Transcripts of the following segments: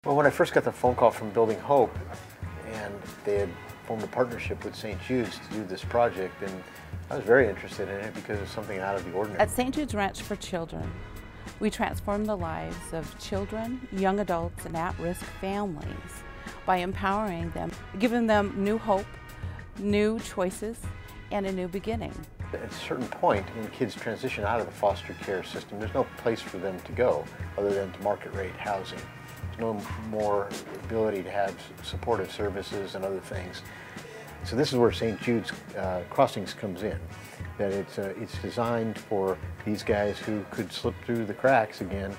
Well, when I first got the phone call from Building Hope, and they had formed a partnership with St. Jude's to do this project, and I was very interested in it because it's something out of the ordinary. At St. Jude's Ranch for Children, we transform the lives of children, young adults, and at-risk families by empowering them, giving them new hope, new choices, and a new beginning. At a certain point, when kids transition out of the foster care system, there's no place for them to go other than to market rate housing. There's no more ability to have supportive services and other things. So this is where St. Jude's Crossings comes in. That it's designed for these guys who could slip through the cracks again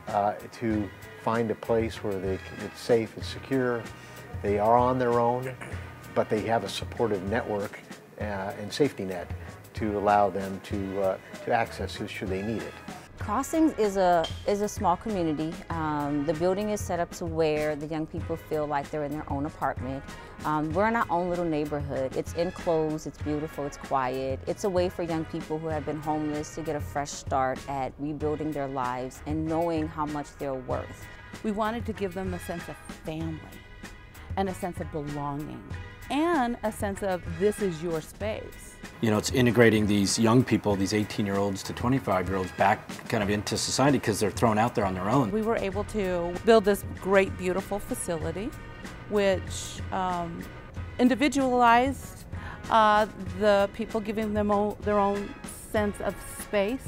to find a place where it's safe, it's secure, they are on their own, but they have a supportive network and safety net to allow them to access it should they need it. Crossings is a small community. The building is set up to where the young people feel like they're in their own apartment. We're in our own little neighborhood. It's enclosed, it's beautiful, it's quiet. It's a way for young people who have been homeless to get a fresh start at rebuilding their lives and knowing how much they're worth. We wanted to give them a sense of family and a sense of belonging and a sense of this is your space. You know, it's integrating these young people, these 18-year-olds to 25-year-olds back kind of into society because they're thrown out there on their own. We were able to build this great, beautiful facility which individualized the people, giving them their own sense of space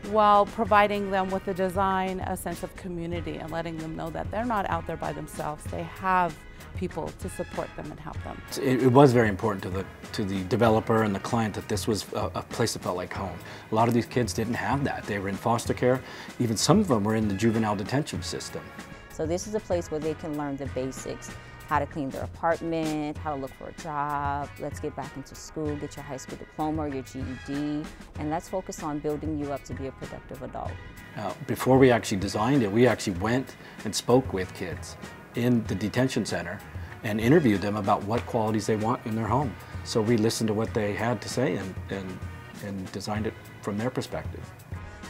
while providing them with the design, a sense of community, and letting them know that they're not out there by themselves. They have people to support them and help them. It was very important to the developer and the client that this was a place that felt like home. A lot of these kids didn't have that. They were in foster care. Even some of them were in the juvenile detention system. So this is a place where they can learn the basics, how to clean their apartment, how to look for a job, let's get back into school, get your high school diploma or your GED, and let's focus on building you up to be a productive adult. Before we actually designed it, we actually went and spoke with kids in the detention center and interviewed them about what qualities they want in their home. So we listened to what they had to say and designed it from their perspective.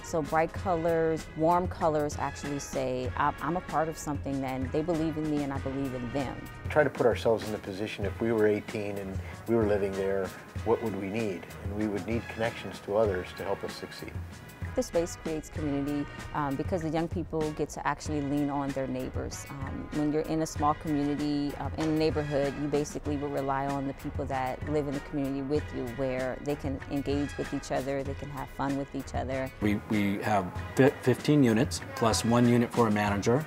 So bright colors, warm colors actually say, I'm a part of something, and they believe in me and I believe in them. Try to put ourselves in the position if we were 18 and we were living there, what would we need? And we would need connections to others to help us succeed. The space creates community because the young people get to actually lean on their neighbors. When you're in a small community, in a neighborhood, you basically will rely on the people that live in the community with you, where they can engage with each other, they can have fun with each other. We have 15 units plus 1 unit for a manager,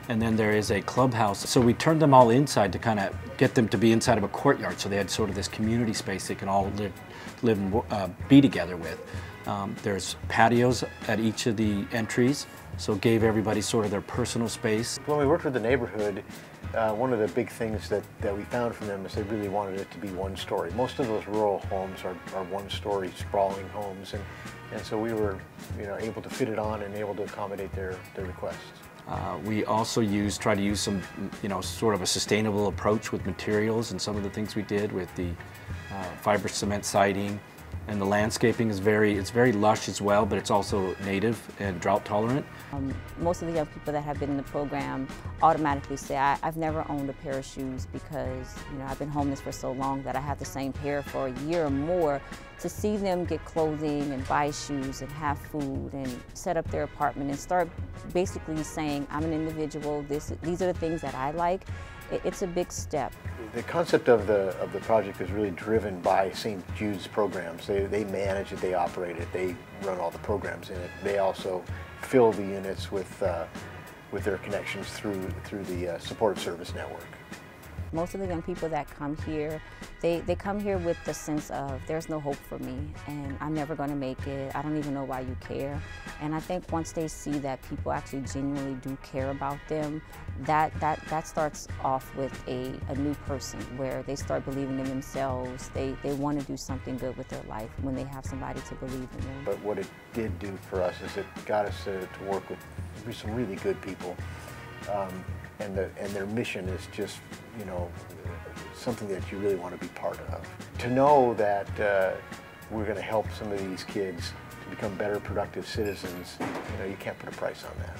and then there is a clubhouse. So we turned them all inside to kind of get them to be inside of a courtyard, so they had sort of this community space they can all live and be together with. There's patios at each of the entries, so it gave everybody sort of their personal space. When we worked with the neighborhood, one of the big things that we found from them is they really wanted it to be one story. Most of those rural homes are one-story sprawling homes, and so we were able to fit it on and able to accommodate their requests. We also try to use some sort of a sustainable approach with materials, and some of the things we did with the fiber cement siding. And the landscaping is very lush as well, but it's also native and drought tolerant. Most of the young people that have been in the program automatically say, I've never owned a pair of shoes because I've been homeless for so long that I have the same pair for a year or more. To see them get clothing and buy shoes and have food and set up their apartment and start basically saying, I'm an individual, these are the things that I like, it's a big step. The concept of the project is really driven by St. Jude's programs. They manage it, they operate it, they run all the programs in it. They also fill the units with their connections through the support service network. Most of the young people that come here, they come here with the sense of there's no hope for me and I'm never going to make it, I don't even know why you care. And I think once they see that people actually genuinely do care about them, that starts off with a new person where they start believing in themselves. They want to do something good with their life when they have somebody to believe in them. But what it did do for us is it got us to work with some really good people. And their mission is just, something that you really want to be part of. To know that we're going to help some of these kids to become better, productive citizens, you can't put a price on that.